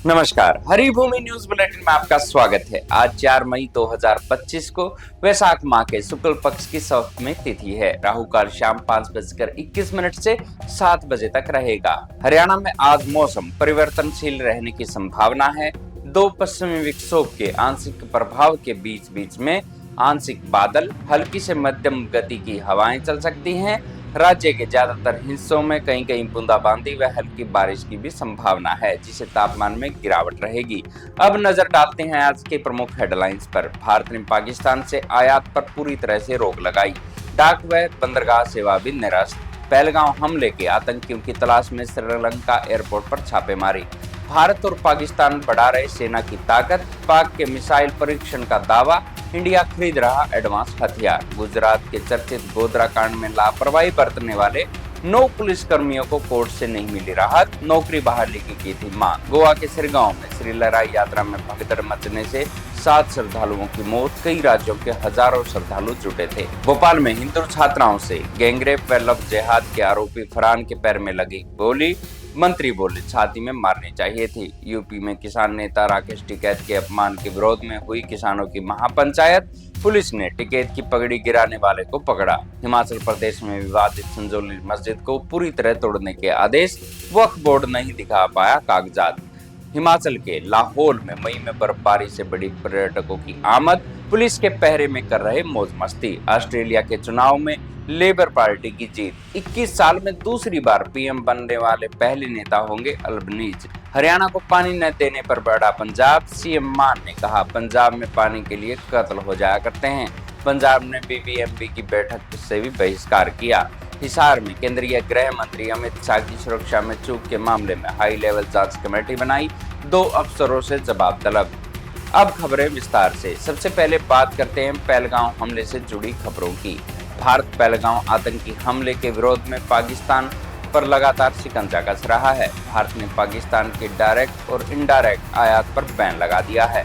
नमस्कार, Haribhoomi news bulletin में आपका स्वागत है। आज 4 मई 2025 को वैशाख माह के शुक्ल पक्ष की सप्तमी तिथि है। राहु काल शाम 5:21 से 7 बजे तक रहेगा। हरियाणा में आज मौसम परिवर्तनशील रहने की संभावना है। दो पश्चिमी विक्षोभ के आंशिक प्रभाव के बीच बीच में आंशिक बादल, हल्की से मध्यम गति की हवाएं चल सकती हैं। राज्य के ज्यादातर हिस्सों में कहीं कहीं बूंदाबांदी व हल्की बारिश की भी संभावना है, जिससे तापमान में गिरावट रहेगी। अब नजर डालते हैं आज के प्रमुख हेडलाइंस पर। भारत ने पाकिस्तान से आयात पर पूरी तरह से रोक लगाई। डाक व बंदरगाह सेवा भी निरस्त। पहलगांव हमले के आतंकियों की तलाश में श्रीलंका एयरपोर्ट पर छापेमारी। भारत और पाकिस्तान बढ़ा रहे सेना की ताकत। पाक के मिसाइल परीक्षण का दावा। इंडिया खरीद रहा एडवांस हथियार। गुजरात के चर्चित गोधरा कांड में लापरवाही बरतने वाले 9 पुलिसकर्मियों को कोर्ट से नहीं मिली राहत। नौकरी बहाली की थी मांग। गोवा के सिरगांव में श्रीलराई यात्रा में भगदड़ मचने से 7 श्रद्धालुओं की मौत। कई राज्यों के हजारों श्रद्धालु जुटे थे। भोपाल में हिंदू छात्राओं से गैंगरेप व लव जिहाद के आरोपी फरहान के पैर में लगी गोली। मंत्री बोले छाती में मारनी चाहिए थी। यूपी में किसान नेता राकेश टिकैत के अपमान के विरोध में हुई किसानों की महापंचायत। पुलिस ने टिकैत की पगड़ी गिराने वाले को पकड़ा। हिमाचल प्रदेश में विवादित संजौली मस्जिद को पूरी तरह तोड़ने के आदेश। वक्फ बोर्ड नहीं दिखा पाया कागजात। हिमाचल के लाहौल में मई में बर्फबारी से बड़ी पर्यटकों की आमद। पुलिस के पहरे में कर रहे मौज मस्ती। ऑस्ट्रेलिया के चुनाव में लेबर पार्टी की जीत। 21 साल में दूसरी बार पीएम बनने वाले पहले नेता होंगे अल्बनीज। हरियाणा को पानी न देने पर बढ़ा पंजाब। सीएम मान ने कहा पंजाब में पानी के लिए कत्ल हो जाया करते हैं। पंजाब ने बीबीएमपी की बैठक से भी बहिष्कार किया। हिसार में केंद्रीय गृह मंत्री अमित शाह की सुरक्षा में चूक के मामले में हाई लेवल जांच कमेटी बनाई। 2 अफसरों से जवाब तलब। अब खबरें विस्तार से। सबसे पहले बात करते हैं पहलगांव हमले से जुड़ी खबरों की। भारत पहलगांव आतंकी हमले के विरोध में पाकिस्तान पर लगातार शिकंजा कस रहा है। भारत ने पाकिस्तान के डायरेक्ट और इनडायरेक्ट आयात पर बैन लगा दिया है।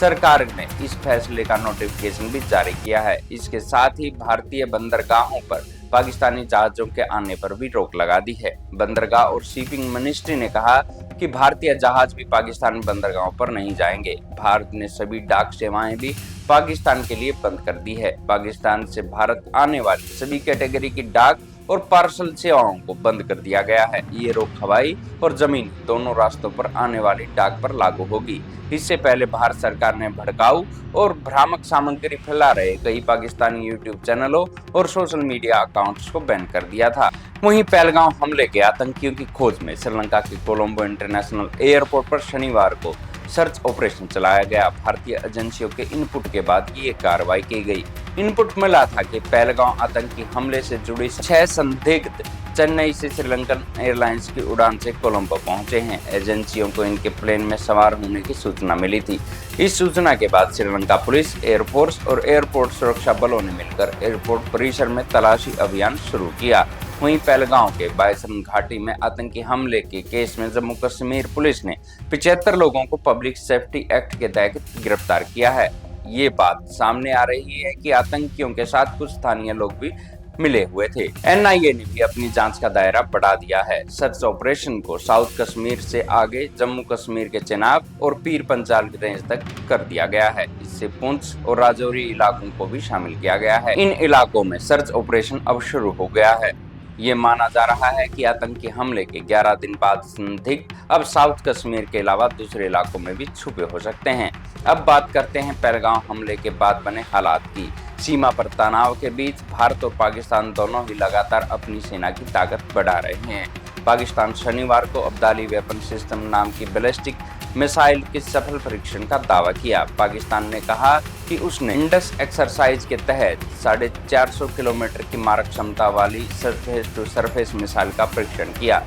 सरकार ने इस फैसले का नोटिफिकेशन भी जारी किया है। इसके साथ ही भारतीय बंदरगाहों पर पाकिस्तानी जहाजों के आने पर भी रोक लगा दी है। बंदरगाह और शिपिंग मिनिस्ट्री ने कहा कि भारतीय जहाज भी पाकिस्तानी बंदरगाहों पर नहीं जाएंगे। भारत ने सभी डाक सेवाएं भी पाकिस्तान के लिए बंद कर दी है। पाकिस्तान से भारत आने वाली सभी कैटेगरी की डाक और पार्सल सेवाओं को बंद कर दिया गया है। ये रोक हवाई और जमीन दोनों रास्तों पर आने वाली डाक पर लागू होगी। इससे पहले भारत सरकार ने भड़काऊ और भ्रामक सामग्री फैला रहे कई पाकिस्तानी यूट्यूब चैनलों और सोशल मीडिया अकाउंट्स को बैन कर दिया था। वहीं पहलगांव हमले के आतंकियों की खोज में श्रीलंका के कोलंबो इंटरनेशनल एयरपोर्ट पर शनिवार को सर्च ऑपरेशन चलाया गया। भारतीय एजेंसियों के इनपुट के बाद ये कार्रवाई की गई। इनपुट मिला था कि पहलगांव आतंकी हमले से जुड़ी 6 संदिग्ध चेन्नई से श्रीलंकन एयरलाइंस की उड़ान से कोलंबो पहुंचे हैं। एजेंसियों को इनके प्लेन में सवार होने की सूचना मिली थी। इस सूचना के बाद श्रीलंका पुलिस, एयरफोर्स और एयरपोर्ट सुरक्षा बलों ने मिलकर एयरपोर्ट परिसर में तलाशी अभियान शुरू किया। वहीं पहलगांव के बायसन घाटी में आतंकी हमले के केस में जम्मू कश्मीर पुलिस ने 75 लोगों को पब्लिक सेफ्टी एक्ट के तहत गिरफ्तार किया है। ये बात सामने आ रही है कि आतंकियों के साथ कुछ स्थानीय लोग भी मिले हुए थे। एनआईए ने भी अपनी जांच का दायरा बढ़ा दिया है। सर्च ऑपरेशन को साउथ कश्मीर से आगे जम्मू कश्मीर के चेनाब और पीर पंजाल रेंज तक कर दिया गया है। इससे पुंछ और राजौरी इलाकों को भी शामिल किया गया है। इन इलाकों में सर्च ऑपरेशन अब शुरू हो गया है। ये माना जा रहा है कि आतंकी हमले के 11 दिन बाद संदिग्ध अब साउथ कश्मीर के अलावा दूसरे इलाकों में भी छुपे हो सकते हैं। अब बात करते हैं पहलगांव हमले के बाद बने हालात की। सीमा पर तनाव के बीच भारत और पाकिस्तान दोनों ही लगातार अपनी सेना की ताकत बढ़ा रहे हैं। पाकिस्तान शनिवार को अब्दाली वेपन सिस्टम नाम की बैलिस्टिक मिसाइल के सफल परीक्षण का दावा किया। पाकिस्तान ने कहा कि उसने इंडस एक्सरसाइज के तहत 450 किलोमीटर की मारक क्षमता वाली सरफेस टू सरफेस मिसाइल का परीक्षण किया।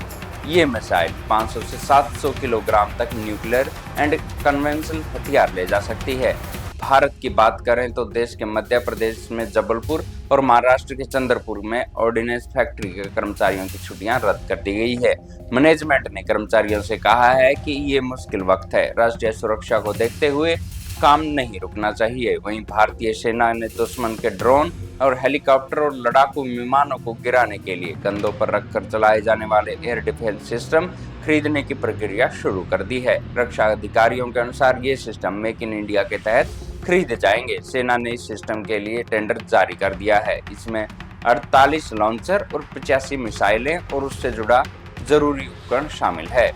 ये मिसाइल 500 से 700 किलोग्राम तक न्यूक्लियर एंड कन्वेंशनल हथियार ले जा सकती है। भारत की बात करें तो देश के मध्य प्रदेश में जबलपुर और महाराष्ट्र के चंद्रपुर में ऑर्डिनेंस फैक्ट्री के कर्मचारियों की छुट्टियां रद्द कर दी गई है। मैनेजमेंट ने कर्मचारियों से कहा है कि ये मुश्किल वक्त है। राष्ट्रीय सुरक्षा को देखते हुए काम नहीं रुकना चाहिए। वहीं भारतीय सेना ने दुश्मन के ड्रोन और हेलीकॉप्टर और लड़ाकू विमानों को गिराने के लिए कंधों पर रखकर चलाए जाने वाले एयर डिफेंस सिस्टम खरीदने की प्रक्रिया शुरू कर दी है। रक्षा अधिकारियों के अनुसार ये सिस्टम मेक इन इंडिया के तहत खरीदे जाएंगे। सेना ने इस सिस्टम के लिए टेंडर जारी कर दिया है। इसमें 48 लॉन्चर और 85 मिसाइलें और उससे जुड़ा जरूरी उपकरण शामिल है।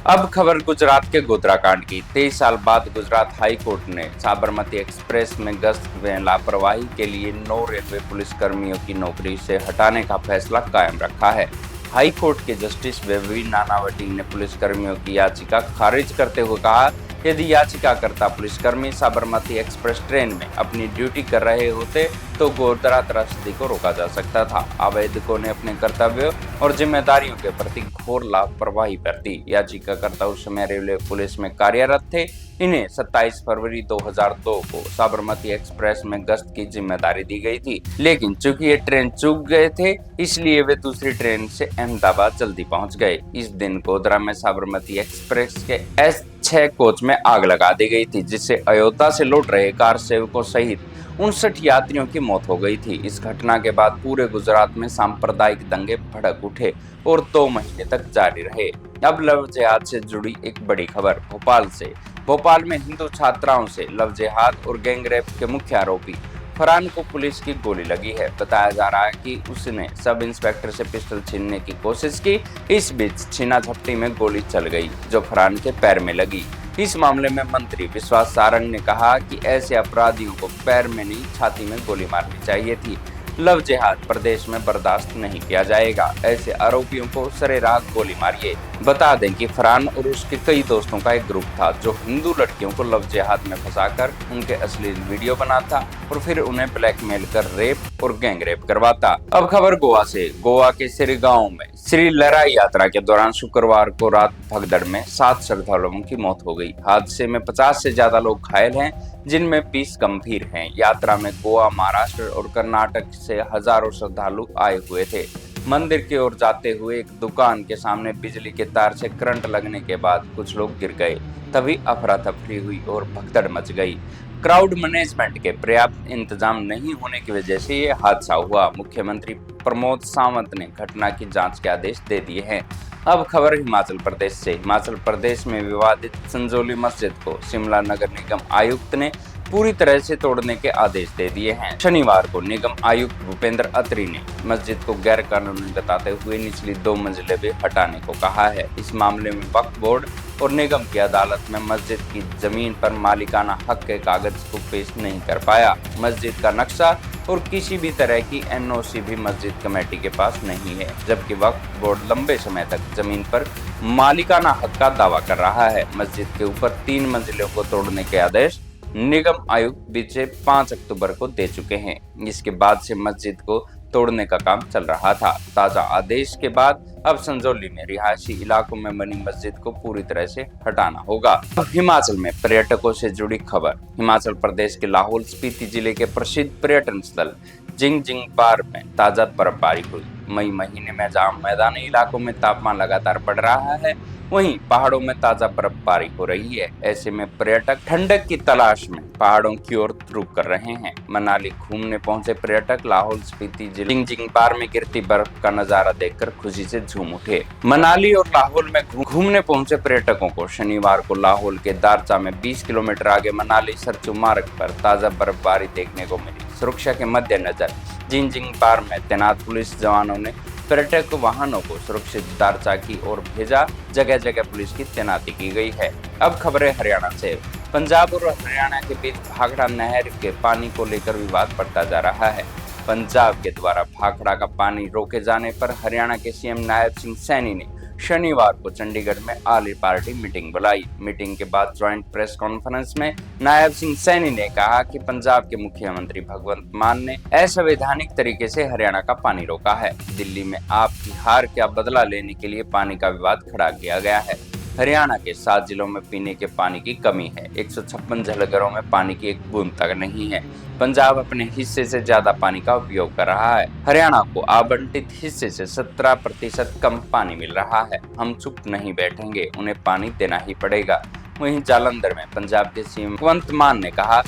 अब खबर गुजरात के गोधरा कांड की। 23 साल बाद गुजरात हाई कोर्ट ने साबरमती एक्सप्रेस में गश्त में लापरवाही के लिए 9 रेलवे पुलिस कर्मियों की नौकरी से हटाने का फैसला कायम रखा है। हाई कोर्ट के जस्टिस वेवी नानावटी ने पुलिस कर्मियों की याचिका खारिज करते हुए कहा, यदि याचिकाकर्ता पुलिसकर्मी साबरमती एक्सप्रेस ट्रेन में अपनी ड्यूटी कर रहे होते तो गोधरा त्रासदी को रोका जा सकता था। आवेदकों ने अपने कर्तव्यों और जिम्मेदारियों के प्रति घोर लापरवाही बरती। याचिकाकर्ता उस समय रेलवे पुलिस में कार्यरत थे। इन्हें 27 फरवरी 2002 को साबरमती एक्सप्रेस में गश्त की जिम्मेदारी दी गई थी, लेकिन चूंकि ये ट्रेन चूक गए थे इसलिए वे दूसरी ट्रेन से अहमदाबाद जल्दी पहुंच गए। इस दिन गोधरा में साबरमती एक्सप्रेस के S6 कोच में आग लगा दी गई थी, जिससे अयोध्या से लौट रहे कार सेवकों सहित 59 यात्रियों की मौत हो गई थी। इस घटना के बाद पूरे गुजरात में सांप्रदायिक दंगे भड़क उठे और 2 महीने तक जारी रहे। अब लव जिहाद से जुड़ी एक बड़ी खबर भोपाल से। भोपाल में हिंदू छात्राओं से लव जिहाद और गैंगरेप के मुख्य आरोपी फरहान को पुलिस की गोली लगी है। बताया जा रहा है कि उसने सब इंस्पेक्टर से पिस्टल छीनने की कोशिश की। इस बीच छीना झपटी में गोली चल गई जो फरहान के पैर में लगी। इस मामले में मंत्री विश्वास सारंग ने कहा कि ऐसे अपराधियों को पैर में नहीं छाती में गोली मारनी चाहिए थी। लव जिहाद प्रदेश में बर्दाश्त नहीं किया जाएगा। ऐसे आरोपियों को सरेराह गोली मारिए। बता दें कि फरहान और उसके कई दोस्तों का एक ग्रुप था जो हिंदू लड़कियों को लव जिहाद में फंसाकर उनके अश्लील वीडियो बनाता और फिर उन्हें ब्लैकमेल कर रेप और गैंग रेप करवाता। अब खबर गोवा से। गोवा के सिरी गांव में श्री लहराई यात्रा के दौरान शुक्रवार को रात भगदड़ में 7 श्रद्धालुओं की मौत हो गई। हादसे में 50 से ज्यादा लोग घायल हैं, जिनमें 20 गंभीर हैं। यात्रा में गोवा, महाराष्ट्र और कर्नाटक से हजारों श्रद्धालु आए हुए थे। मंदिर की ओर जाते हुए एक दुकान के सामने बिजली के तार से करंट लगने के बाद कुछ लोग गिर गए। तभी अफरा तफरी हुई और भगदड़ मच गई। क्राउड मैनेजमेंट के पर्याप्त इंतजाम नहीं होने की वजह से ये हादसा हुआ। मुख्यमंत्री प्रमोद सावंत ने घटना की जांच के आदेश दे दिए हैं। अब खबर हिमाचल प्रदेश से। हिमाचल प्रदेश में विवादित संजौली मस्जिद को शिमला नगर निगम आयुक्त ने पूरी तरह से तोड़ने के आदेश दे दिए हैं। शनिवार को निगम आयुक्त भूपेंद्र अत्री ने मस्जिद को गैर कानूनी बताते हुए निचली 2 मंजिलें भी हटाने को कहा है। इस मामले में वक्फ बोर्ड और निगम की अदालत में मस्जिद की जमीन पर मालिकाना हक के कागज को पेश नहीं कर पाया। मस्जिद का नक्शा और किसी भी तरह की NOC भी मस्जिद कमेटी के पास नहीं है, जबकि वक्फ बोर्ड लंबे समय तक जमीन पर मालिकाना हक का दावा कर रहा है। मस्जिद के ऊपर 3 मंजिलों को तोड़ने के आदेश निगम आयुक्त बीते 5 अक्टूबर को दे चुके हैं। इसके बाद से मस्जिद को तोड़ने का काम चल रहा था। ताजा आदेश के बाद अब संजौली में रिहायशी इलाकों में बनी मस्जिद को पूरी तरह से हटाना होगा। अब हिमाचल में पर्यटकों से जुड़ी खबर। हिमाचल प्रदेश के लाहौल स्पीति जिले के प्रसिद्ध पर्यटन स्थल जिंग बार में ताजा बर्फबारी हुई। मई महीने में जहां मैदानी इलाकों में तापमान लगातार बढ़ रहा है, वहीं पहाड़ों में ताजा बर्फबारी हो रही है। ऐसे में पर्यटक ठंडक की तलाश में पहाड़ों की ओर रुख कर रहे हैं। मनाली घूमने पहुंचे पर्यटक लाहौल स्पीति जिले जिंग बार में गिरती बर्फ का नजारा देखकर खुशी से झूम उठे। मनाली और लाहौल में घूमने पहुंचे पर्यटकों को शनिवार को लाहौल के दारचा में 20 किलोमीटर आगे मनाली सरचू मार्ग पर ताजा बर्फबारी देखने को मिली। सुरक्षा के मद्देनजर जिंग बार में तैनात पुलिस जवानों ने पर्यटक वाहनों को सुरक्षित दारचा की ओर भेजा। जगह जगह पुलिस की तैनाती की गई है। अब खबरें हरियाणा से। पंजाब और हरियाणा के बीच भाखड़ा नहर के पानी को लेकर विवाद बढ़ता जा रहा है। पंजाब के द्वारा भाखड़ा का पानी रोके जाने पर हरियाणा के CM नायब सिंह सैनी ने शनिवार को चंडीगढ़ में आली पार्टी मीटिंग बुलाई। मीटिंग के बाद ज्वाइंट प्रेस कॉन्फ्रेंस में नायब सिंह सैनी ने कहा कि पंजाब के मुख्यमंत्री भगवंत मान ने असंवैधानिक तरीके से हरियाणा का पानी रोका है। दिल्ली में आपकी हार का बदला लेने के लिए पानी का विवाद खड़ा किया गया है। हरियाणा के 7 जिलों में पीने के पानी की कमी है। 156 जलघरों में पानी की एक बूंद तक नहीं है। पंजाब अपने हिस्से से ज्यादा पानी का उपयोग कर रहा है। हरियाणा को आवंटित हिस्से से 17% कम पानी मिल रहा है। हम चुप नहीं बैठेंगे, उन्हें पानी देना ही पड़ेगा। वहीं जालंधर में पंजाब के सीएम भगवंत मान ने कहा,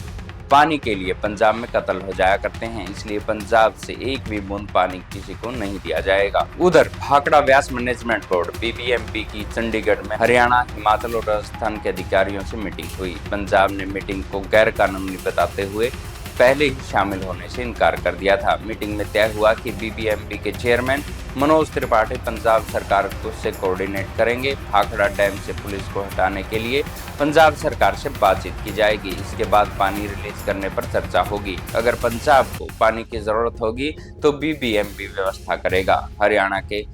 पानी के लिए पंजाब में कत्ल हो जाया करते हैं, इसलिए पंजाब से एक भी बूंद पानी किसी को नहीं दिया जाएगा। उधर भाखड़ा व्यास मैनेजमेंट बोर्ड बीबीएमपी की चंडीगढ़ में हरियाणा, हिमाचल और राजस्थान के अधिकारियों से मीटिंग हुई। पंजाब ने मीटिंग को गैर कानूनी बताते हुए पहले ही शामिल होने से इनकार कर दिया था। मीटिंग में तय हुआ कि बीबीएमपी के चेयरमैन मनोज त्रिपाठी पंजाब सरकार से कोऑर्डिनेट करेंगे। भाखड़ा डैम से पुलिस को हटाने के लिए पंजाब सरकार से बातचीत की जाएगी। इसके बाद पानी रिलीज करने पर चर्चा होगी। अगर पंजाब को पानी की जरूरत होगी तो बीबीएमपी व्यवस्था करेगा। हरियाणा के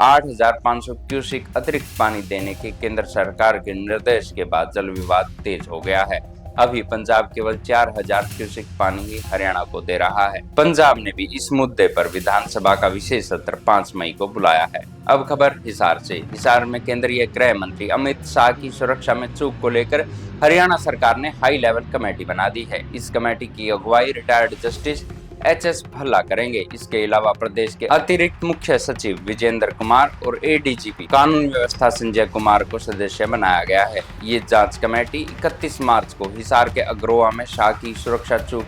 8,500 क्यूसेक अतिरिक्त पानी देने के केंद्र सरकार के निर्देश के बाद जल विवाद तेज हो गया है। अभी पंजाब केवल 4,000 क्यूसेक पानी ही हरियाणा को दे रहा है। पंजाब ने भी इस मुद्दे पर विधानसभा का विशेष सत्र 5 मई को बुलाया है। अब खबर हिसार से। हिसार में केंद्रीय गृह मंत्री अमित शाह की सुरक्षा में चूक को लेकर हरियाणा सरकार ने हाई लेवल कमेटी बना दी है। इस कमेटी की अगुवाई रिटायर्ड जस्टिस एच.एस. भल्ला करेंगे। इसके अलावा प्रदेश के अतिरिक्त मुख्य सचिव विजेंद्र कुमार और एडीजीपी कानून व्यवस्था संजय कुमार को सदस्य बनाया गया है। ये जांच कमेटी 31 मार्च को हिसार के अग्रोहा में शाह की सुरक्षा चूक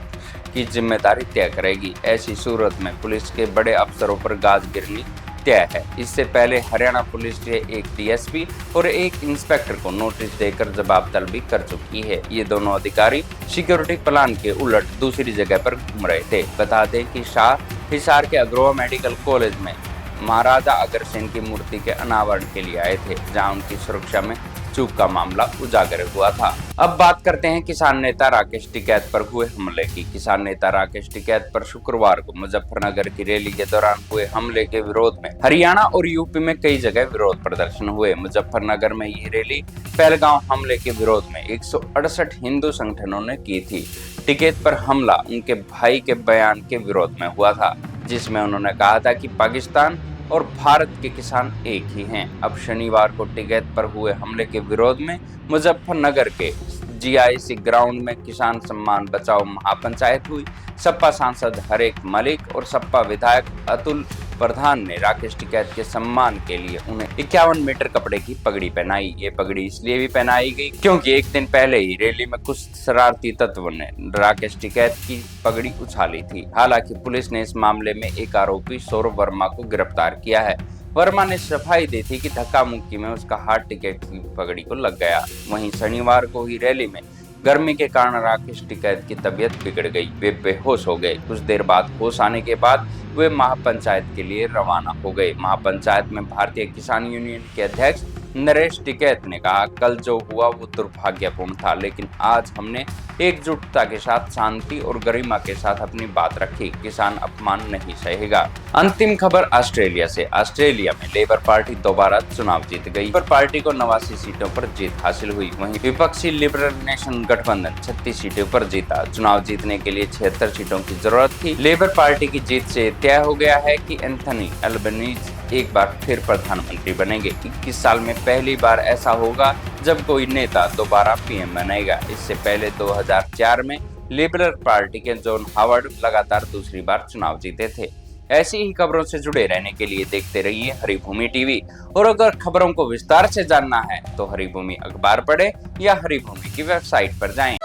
की जिम्मेदारी तय करेगी। ऐसी सूरत में पुलिस के बड़े अफसरों पर गाज गिरनी तय है। इससे पहले हरियाणा पुलिस के एक डीएसपी और एक इंस्पेक्टर को नोटिस देकर जवाब तलबी कर चुकी है। ये दोनों अधिकारी सिक्योरिटी प्लान के उलट दूसरी जगह पर घूम रहे थे। बता दें कि शाह हिसार के अग्रोहा मेडिकल कॉलेज में महाराजा अग्रसेन की मूर्ति के अनावरण के लिए आए थे, जहां उनकी सुरक्षा में चूक का मामला उजागर हुआ था। अब बात करते हैं किसान नेता राकेश टिकैत पर हुए हमले की। किसान नेता राकेश टिकैत पर शुक्रवार को मुजफ्फरनगर की रैली के दौरान हुए हमले के विरोध में हरियाणा और यूपी में कई जगह विरोध प्रदर्शन हुए। मुजफ्फरनगर में ये रैली पहलगांव हमले के विरोध में 168 हिंदू संगठनों ने की थी। टिकैत पर हमला उनके भाई के बयान के विरोध में हुआ था, जिसमें उन्होंने कहा था कि पाकिस्तान और भारत के किसान एक ही हैं। अब शनिवार को टिकैत पर हुए हमले के विरोध में मुजफ्फरनगर के जीआईसी ग्राउंड में किसान सम्मान बचाओ महापंचायत हुई। सपा सांसद हरेक मलिक और सपा विधायक अतुल प्रधान ने राकेश टिकैत के सम्मान के लिए उन्हें 51 मीटर कपड़े की पगड़ी पहनाई। ये पगड़ी इसलिए भी पहनाई गई क्योंकि एक दिन पहले ही रैली में कुछ शरारती तत्वों ने राकेश टिकैत की पगड़ी उछाली थी। हालांकि पुलिस ने इस मामले में एक आरोपी सौरभ वर्मा को गिरफ्तार किया है। वर्मा ने सफाई दी थी कि धक्का मुक्की में उसका हाथ टिकैत की पगड़ी को लग गया। वहीं शनिवार को ही रैली में गर्मी के कारण राकेश टिकैत की तबीयत बिगड़ गई। वे बेहोश हो गए। कुछ देर बाद होश आने के बाद वे महापंचायत के लिए रवाना हो गए। महापंचायत में भारतीय किसान यूनियन के अध्यक्ष नरेश टिकैत ने कहा, कल जो हुआ वो दुर्भाग्यपूर्ण था, लेकिन आज हमने एकजुटता के साथ शांति और गरिमा के साथ अपनी बात रखी। किसान अपमान नहीं सहेगा। अंतिम खबर ऑस्ट्रेलिया से। ऑस्ट्रेलिया में लेबर पार्टी दोबारा चुनाव जीत गई। लेबर पार्टी को 89 सीटों पर जीत हासिल हुई। वहीं विपक्षी लिबरल नेशन गठबंधन 36 सीटों पर जीता। चुनाव जीतने के लिए 76 सीटों की जरूरत थी। लेबर पार्टी की जीत से तय हो गया है कि एंथनी अल्बनीज एक बार फिर प्रधानमंत्री बनेंगे। 21 साल में पहली बार ऐसा होगा जब कोई नेता दोबारा पीएम बनेगा। इससे पहले 2004 में लिबरल पार्टी के जॉन हावर्ड लगातार दूसरी बार चुनाव जीते थे। ऐसी ही खबरों से जुड़े रहने के लिए देखते रहिए हरिभूमि टीवी। और अगर खबरों को विस्तार से जानना है तो हरिभूमि अखबार पढ़ें या हरिभूमि की वेबसाइट पर जाएं।